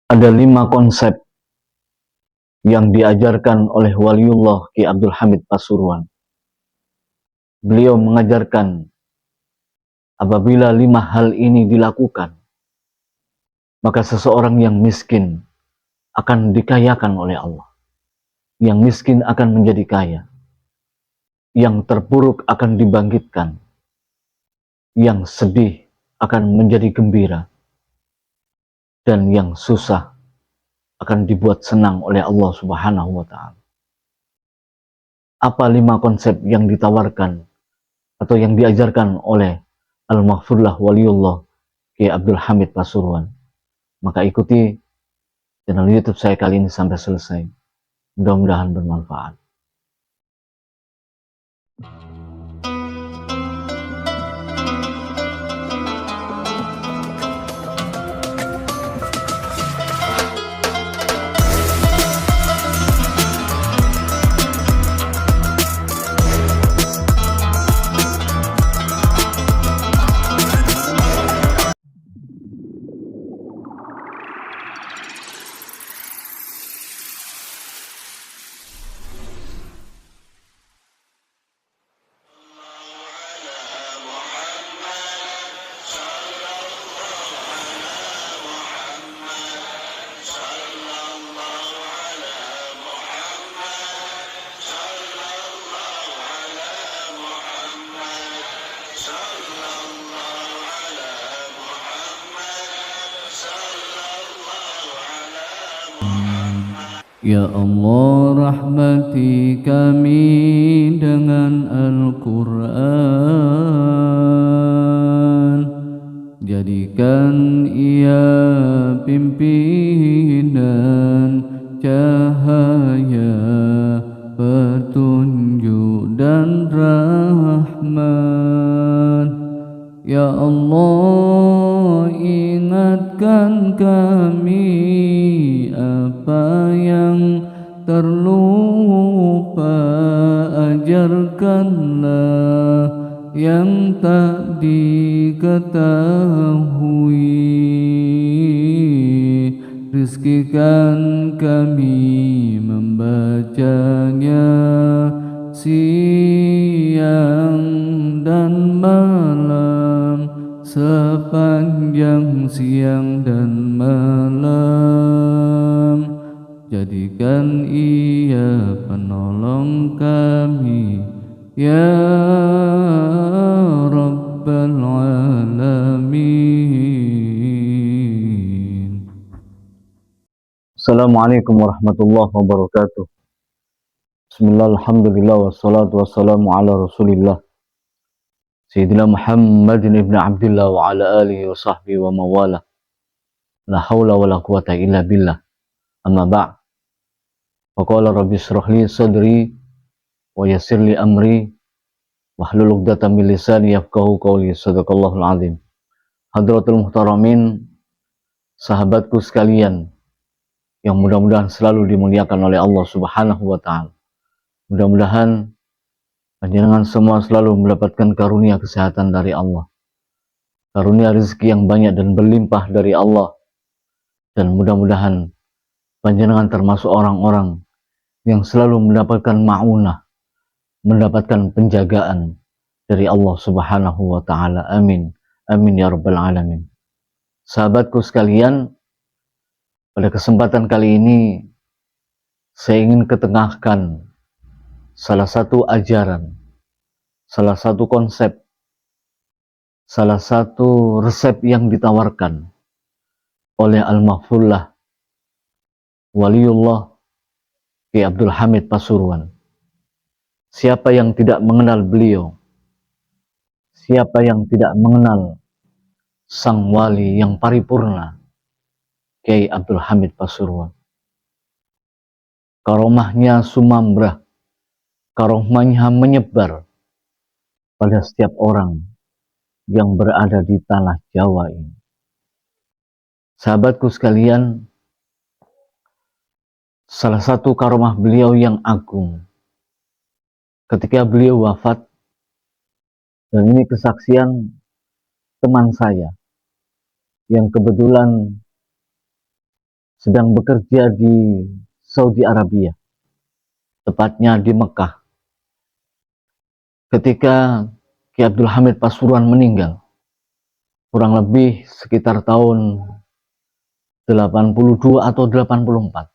Ada 5 konsep yang diajarkan oleh Waliullah Ki Abdul Hamid Pasuruan. Beliau mengajarkan apabila 5 hal ini dilakukan, maka seseorang yang miskin akan dikayakan oleh Allah. Yang miskin akan menjadi kaya. Yang terpuruk akan dibangkitkan. Yang sedih akan menjadi gembira. Dan yang susah akan dibuat senang oleh Allah Subhanahu wa Ta'ala. Apa 5 konsep yang ditawarkan atau yang diajarkan oleh Al-Maghfurlah Waliullah Ki Abdul Hamid Pasuruan? Maka ikuti channel YouTube saya kali ini sampai selesai. Mudah-mudahan bermanfaat. Ya Allah, rahmati kami dengan Al-Quran. Jadikan ia pimpinan, cahaya, petunjuk dan rahmat. Ya Allah, ingatkan kami apa yang terlupa, ajarkanlah yang tak diketahui. Rizkikan kami membacanya siang dan malam, sepanjang siang dan malam. Jadikan ia penolong kami, ya Rabbal Alamin. Assalamualaikum warahmatullahi wabarakatuh. Bismillah, alhamdulillah, wassalatu wassalamu ala rasulillah Sayyidina Muhammadin ibn Abdillah wa ala alihi wa sahbihi wa mawala. La hawla wa la quwata illa billah. Amma ba'. Faqala rabbi syrah li sadri wa yassir li amri wahlul 'uqdatam min lisani yafqahu qawli. Sadaqallahul azim. Hadratul muhtaramin, sahabatku sekalian yang mudah-mudahan selalu dimuliakan oleh Allah Subhanahu wa Ta'ala. Mudah-mudahan panjenengan semua selalu mendapatkan karunia kesehatan dari Allah, karunia rezeki yang banyak dan berlimpah dari Allah, dan mudah-mudahan panjenengan termasuk orang-orang yang selalu mendapatkan ma'unah, mendapatkan penjagaan dari Allah Subhanahu wa Ta'ala. Amin. Amin ya Rabbal Alamin. Sahabatku sekalian, pada kesempatan kali ini saya ingin ketengahkan salah satu ajaran, salah satu konsep, salah satu resep yang ditawarkan oleh Al-Maghfurlah Waliullah Ki Abdul Hamid Pasuruan. Siapa yang tidak mengenal beliau, siapa yang tidak mengenal sang wali yang paripurna, Kiai Abdul Hamid Pasuruan. Karomahnya sumambrah, karomahnya menyebar pada setiap orang yang berada di tanah Jawa ini. Sahabatku sekalian, salah satu karomah beliau yang agung ketika beliau wafat, dan ini kesaksian teman saya yang kebetulan sedang bekerja di Saudi Arabia, tepatnya di Mekah, ketika Ki Abdul Hamid Pasuruan meninggal, kurang lebih sekitar tahun 82 atau 84.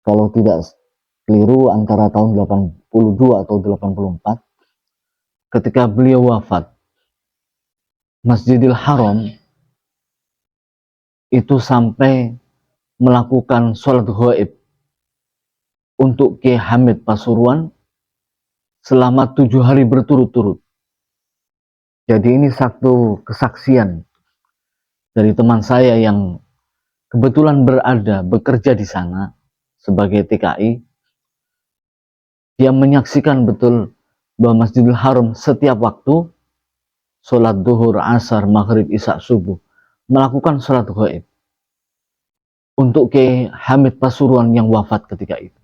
Kalau tidak keliru antara tahun 82 atau 84, ketika beliau wafat, Masjidil Haram itu sampai melakukan sholat ghaib untuk Ki Hamid Pasuruan selama 7 hari berturut-turut. Jadi ini satu kesaksian dari teman saya yang kebetulan bekerja di sana sebagai TKI. Dia menyaksikan betul bahwa Masjidil Haram setiap waktu sholat duhur, asar, maghrib, isya, subuh melakukan sholat ghaib untuk Ki Hamid Pasuruan yang wafat ketika itu.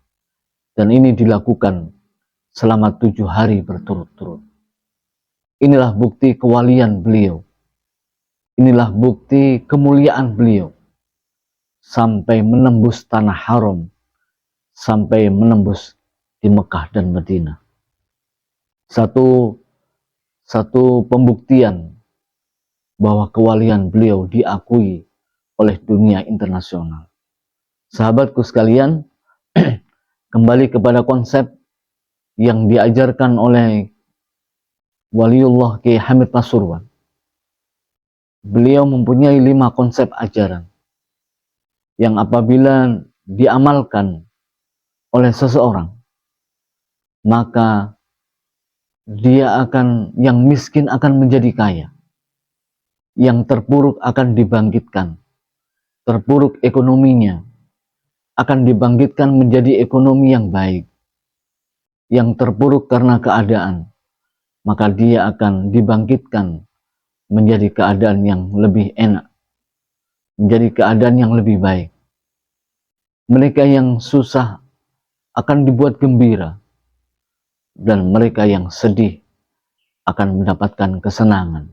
Dan ini dilakukan selama 7 hari berturut-turut. Inilah bukti kewalian beliau. Inilah bukti kemuliaan beliau. Sampai menembus tanah haram. Sampai menembus di Mekah dan Madinah. Satu pembuktian bahwa kewalian beliau diakui oleh dunia internasional. Sahabatku sekalian, kembali kepada konsep yang diajarkan oleh Waliullah Ki Hamid Pasuruan. Beliau mempunyai 5 konsep ajaran yang apabila diamalkan oleh seseorang, maka yang miskin akan menjadi kaya, yang terpuruk akan dibangkitkan, terpuruk ekonominya akan dibangkitkan menjadi ekonomi yang baik, yang terpuruk karena keadaan, maka dia akan dibangkitkan menjadi keadaan yang lebih enak, menjadi keadaan yang lebih baik. Mereka yang susah akan dibuat gembira, dan mereka yang sedih akan mendapatkan kesenangan.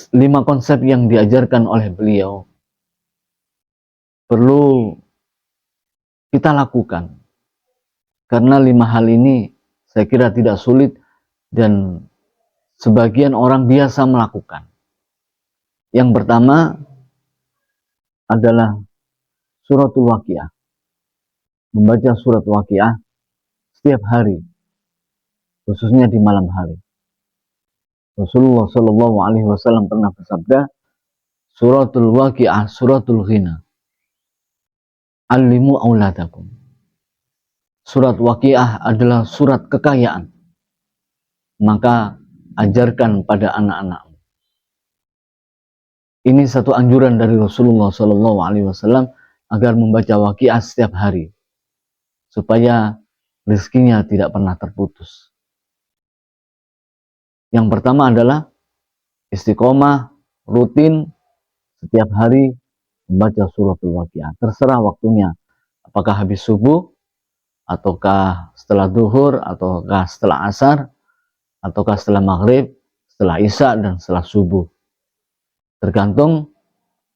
5 konsep yang diajarkan oleh beliau perlu kita lakukan, karena 5 hal ini saya kira tidak sulit dan sebagian orang biasa melakukan. Yang pertama adalah suratul Waqiah. Membaca surat Waqiah setiap hari, khususnya di malam hari. Rasulullah Shallallahu Alaihi Wasallam pernah bersabda, suratul Waqiah suratul ghina. Alimu auladakum. Surat Waqiah adalah surat kekayaan. Maka ajarkan pada anak-anakmu. Ini satu anjuran dari Rasulullah Shallallahu Alaihi Wasallam agar membaca Waqiah setiap hari, supaya rezekinya tidak pernah terputus. Yang pertama adalah istiqomah rutin setiap hari membaca suratul Waqiah. Terserah waktunya, apakah habis subuh, ataukah setelah duhur, ataukah setelah asar, ataukah setelah maghrib, setelah isya, dan setelah subuh. Tergantung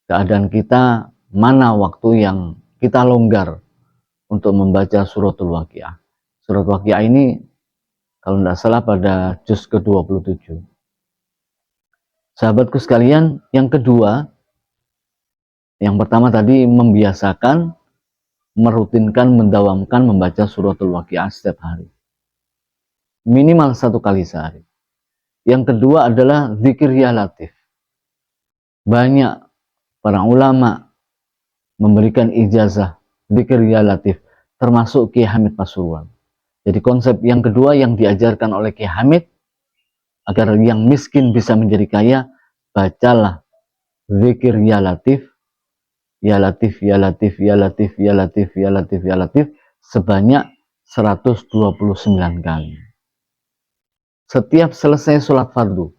keadaan kita, mana waktu yang kita longgar untuk membaca suratul Waqiah. Surat Waqiah ini kalau tidak salah pada juz ke-27. Sahabatku sekalian, yang kedua, yang pertama tadi membiasakan, merutinkan, mendawamkan membaca suratul Waqiah setiap hari. Minimal 1 kali sehari. Yang kedua adalah zikir ya latif. Banyak para ulama memberikan ijazah zikir ya latif, termasuk Ki Hamid Pasuruan. Jadi konsep yang kedua yang diajarkan oleh Ki Hamid, agar yang miskin bisa menjadi kaya, bacalah zikir ya latif, ya latif, ya latif, ya latif, ya latif, ya latif, ya latif, sebanyak 129 kali. Setiap selesai sholat fardu.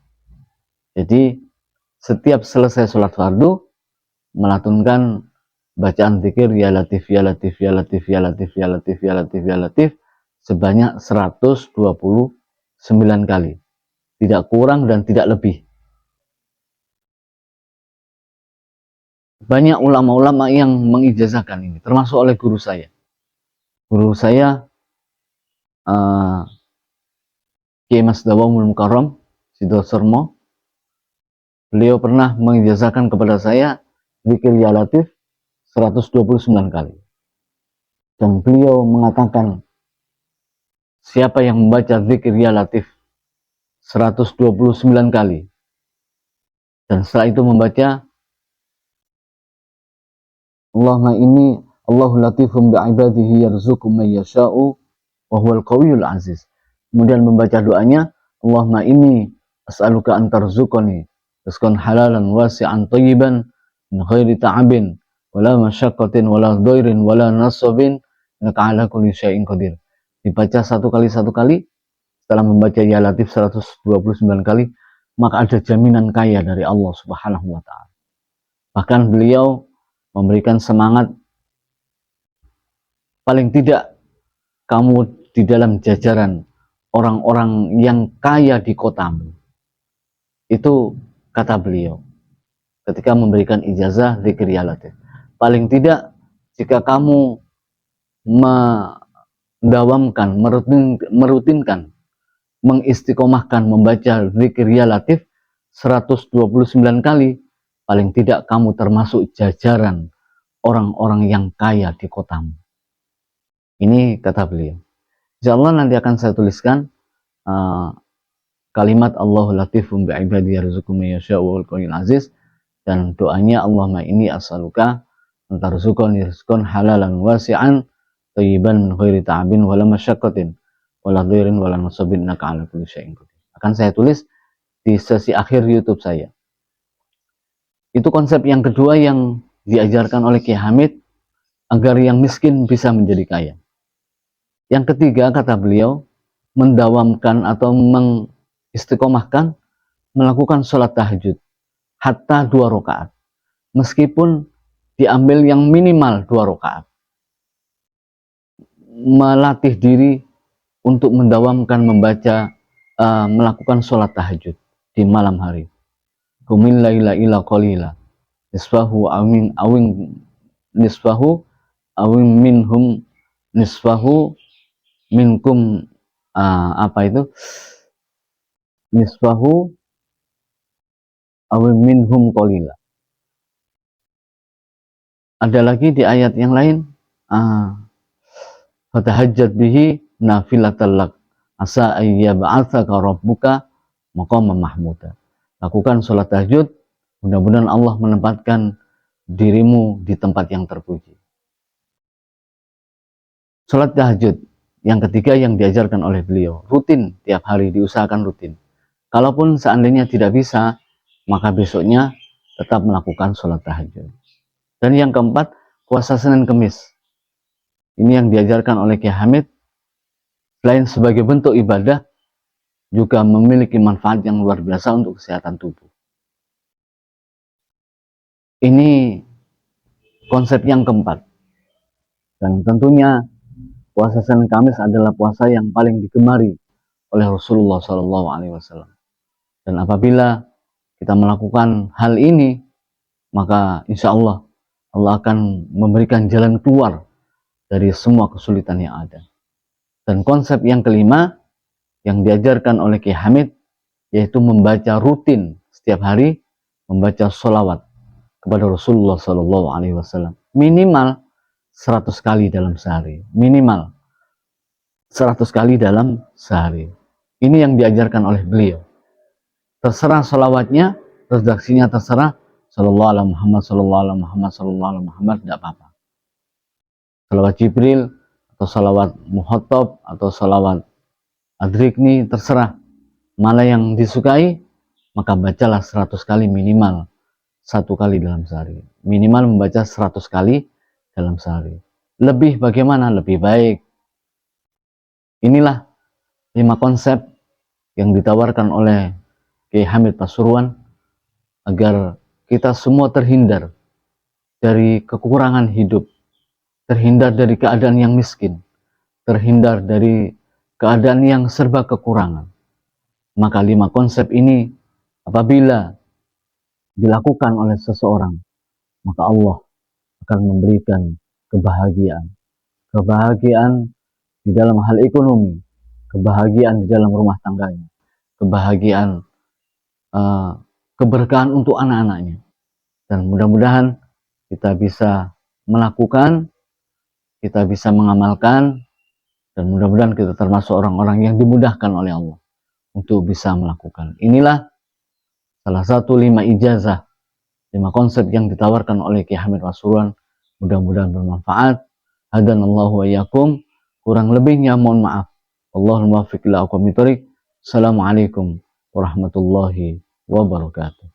Jadi setiap selesai sholat fardu, melatunkan bacaan zikir ya latif, ya latif, ya latif, ya latif, ya latif, ya latif, ya latif, sebanyak 129 kali. Tidak kurang dan tidak lebih. banyak ulama-ulama yang mengijazahkan ini, termasuk oleh guru saya. Guru saya Kiai Mas Dawamul Mukarram Sidoarjo, beliau pernah mengijazahkan kepada saya zikir ya latif 129 kali. Dan beliau mengatakan, siapa yang membaca zikir ya latif 129 kali dan setelah itu membaca Allahumma inni Allahu latifum bi'ibadihi yarzuqu man yasha'u wa huwal qawiyul aziz. Kemudian membaca doanya, Allahumma inni as'aluka an tarzuqani rizqan halalan wasi'an thayyiban min ghairi ta'abin wala masyaqqatin wala dhairin wala nasabin innaka ala kulli syai'in qadir. Dibaca satu kali, setelah membaca ya latif 129 kali, maka ada jaminan kaya dari Allah Subhanahu wa ta'ala. Bahkan beliau memberikan semangat, paling tidak kamu di dalam jajaran orang-orang yang kaya di kotamu. Itu kata beliau ketika memberikan ijazah zikir ya latif. Paling tidak jika kamu mendawamkan, merutinkan, mengistiqomahkan membaca zikir ya latif 129 kali, paling tidak kamu termasuk jajaran orang-orang yang kaya di kotamu. Ini kata beliau. Insyaallah nanti akan saya tuliskan kalimat Allahu latifum bi'ibadi yarzuqu man yasha'u wal qawiyul aziz, dan doanya Allahumma inni as'aluka antarzuqani rizqan halalan wasi'an thayyiban min ghairi ta'abin wala masyaqqatin wala dhairin wala nasabin innaka ala kulli syai'in qadir. Akan saya tulis di sesi akhir YouTube saya. Itu konsep yang kedua yang diajarkan oleh Kiai Hamid agar yang miskin bisa menjadi kaya. Yang ketiga, kata beliau, mendawamkan atau mengistiqomahkan melakukan sholat tahajud hatta 2 rakaat, meskipun diambil yang minimal 2 rakaat. Melatih diri untuk mendawamkan membaca, melakukan sholat tahajud di malam hari. Qumil laila ila qalila nisfahu awin nisfahu awin minhum nisfahu minkum, nisfahu awin minhum qalila. Ada lagi di ayat yang lain, fatahajjat bihi nafilatan lak asa ayyab'atsaka rabbuka maqaman mahmuda. Lakukan sholat tahajud, mudah-mudahan Allah menempatkan dirimu di tempat yang terpuji. Sholat tahajud yang ketiga yang diajarkan oleh beliau, rutin tiap hari, diusahakan rutin. Kalaupun seandainya tidak bisa, maka besoknya tetap melakukan sholat tahajud. Dan yang keempat, puasa Senin Kemis. Ini yang diajarkan oleh Kiai Hamid, selain sebagai bentuk ibadah, juga memiliki manfaat yang luar biasa untuk kesehatan tubuh. Ini konsep yang keempat. Dan tentunya puasa Senin Kamis adalah puasa yang paling digemari oleh Rasulullah SAW. Dan apabila kita melakukan hal ini, maka insya Allah Allah akan memberikan jalan keluar dari semua kesulitan yang ada. Dan konsep yang kelima yang diajarkan oleh Kiai Hamid, yaitu membaca rutin setiap hari, membaca sholawat kepada Rasulullah SAW minimal 100 kali dalam sehari, minimal 100 kali dalam sehari. Ini yang diajarkan oleh beliau. Terserah sholawatnya, redaksinya terserah, sallallahu alaihi Muhammad, sallallahu alaihi Muhammad, sallallahu alaihi Muhammad, tidak apa-apa. Sholawat Jibril atau sholawat Muhattab atau sholawat Adrikni, terserah mana yang disukai, maka bacalah 100 kali minimal, 1 kali dalam sehari. Minimal membaca 100 kali dalam sehari. Lebih bagaimana? Lebih baik. Inilah 5 konsep yang ditawarkan oleh Kiai Hamid Pasuruan agar kita semua terhindar dari kekurangan hidup, terhindar dari keadaan yang miskin, terhindar dari keadaan yang serba kekurangan. Maka 5 konsep ini apabila dilakukan oleh seseorang, maka Allah akan memberikan kebahagiaan. Kebahagiaan di dalam hal ekonomi, kebahagiaan di dalam rumah tangganya, kebahagiaan, keberkahan untuk anak-anaknya. Dan mudah-mudahan kita bisa melakukan, kita bisa mengamalkan, dan mudah-mudahan kita termasuk orang-orang yang dimudahkan oleh Allah untuk bisa melakukan. Inilah salah satu 5 ijazah, 5 konsep yang ditawarkan oleh Ki Hamid Pasuruan. Mudah-mudahan bermanfaat. Hadanallahu wa iyyakum. Kurang lebihnya mohon maaf. Allahul muwaffiq ila aqwamit thoriq. Assalamualaikum warahmatullahi wabarakatuh.